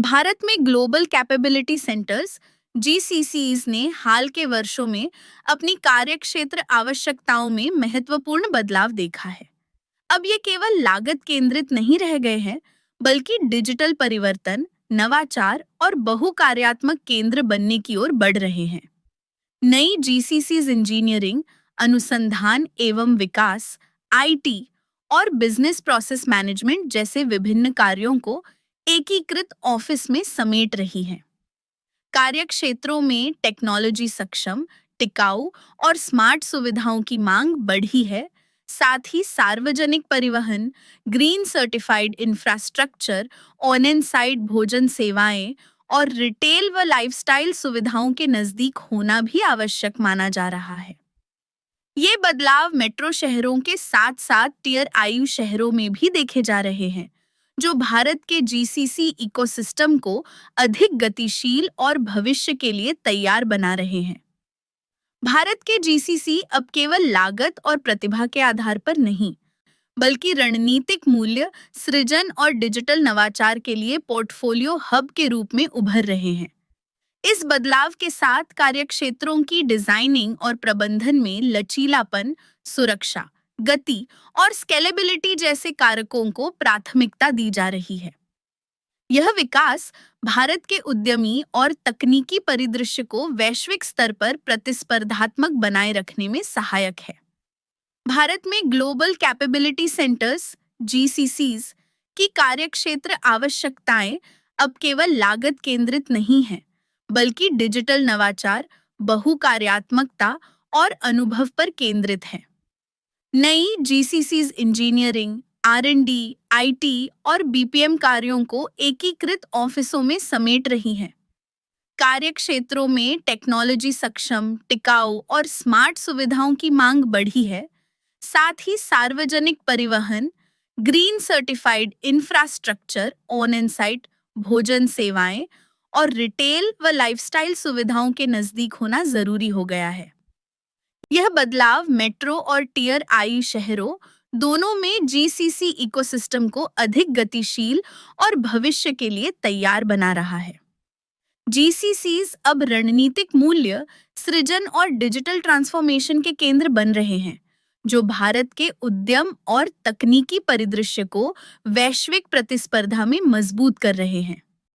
भारत में global capability centres जीसीसीज ने हाल के वर्षों में अपनी कार्यक्षेत्र आवश्यकताओं में महत्वपूर्ण बदलाव देखा है। अब ये केवल लागत केंद्रित नहीं रह गए हैं, बल्कि डिजिटल परिवर्तन, नवाचार और बहुकार्यात्मक केंद्र बनने की ओर बढ़ रहे हैं। नई जीसीसीज इंजीनियरिंग, अनुसंधान एवं विकास, आईटी और बिजनेस प्रोसेस मैनेजमेंट जैसे विभिन्न कार्यों को एकीकृत ऑफिस में समेट रही है। कार्य क्षेत्रों में टेक्नोलॉजी सक्षम, टिकाऊ और स्मार्ट सुविधाओं की मांग बढ़ी है। साथ ही सार्वजनिक परिवहन, green certified infrastructure, on and site भोजन सेवाएं और रिटेल व लाइफस्टाइल सुविधाओं के नजदीक होना भी आवश्यक माना जा रहा है। ये बदलाव मेट्रो शहरों के साथ साथ टियर आयु शहरों में भी देखे जा रहे हैं, जो भारत के जीसीसी इकोसिस्टम को अधिक गतिशील और भविष्य के लिए तैयार बना रहे हैं। भारत के जीसीसी अब केवल लागत और प्रतिभा के आधार पर नहीं, बल्कि रणनीतिक मूल्य, सृजन और डिजिटल नवाचार के लिए पोर्टफोलियो हब के रूप में उभर रहे हैं। इस बदलाव के साथ कार्यक्षेत्रों की डिजाइनिंग और प्रबंधन में लचीलापन, सुरक्षा, गति और स्केलेबिलिटी जैसे कारकों को प्राथमिकता दी जा रही है। यह विकास भारत के उद्यमी और तकनीकी परिदृश्य को वैश्विक स्तर पर प्रतिस्पर्धात्मक बनाए रखने में सहायक है। भारत में ग्लोबल कैपेबिलिटी सेंटर्स जीसीसीज की कार्यक्षेत्र आवश्यकताएं अब केवल लागत केंद्रित नहीं हैं, बल्कि डिजिटल नवाचार, बहुकार्यात्मकता और अनुभव पर केंद्रित है। नई जीसीसीज इंजीनियरिंग, आर&डी, आईटी और बीपीएम कार्यों को एकीकृत ऑफिसों में समेट रही हैं। कार्य क्षेत्रों में टेक्नोलॉजी सक्षम, टिकाऊ और स्मार्ट सुविधाओं की मांग बढ़ी है। साथ ही सार्वजनिक परिवहन, green certified infrastructure, on and site भोजन सेवाएं और रिटेल व लाइफस्टाइल सुविधाओं के नजदीक होना जरूरी हो गया है। यह बदलाव मेट्रो और टियर आई शहरों दोनों में जीसीसी इकोसिस्टम को अधिक गतिशील और भविष्य के लिए तैयार बना रहा है। जीसीसीज अब रणनीतिक मूल्य, सृजन और डिजिटल ट्रांसफॉर्मेशन के केंद्र बन रहे हैं, जो भारत के उद्यम और तकनीकी परिदृश्य को वैश्विक प्रतिस्पर्धा में मजबूत कर रहे हैं।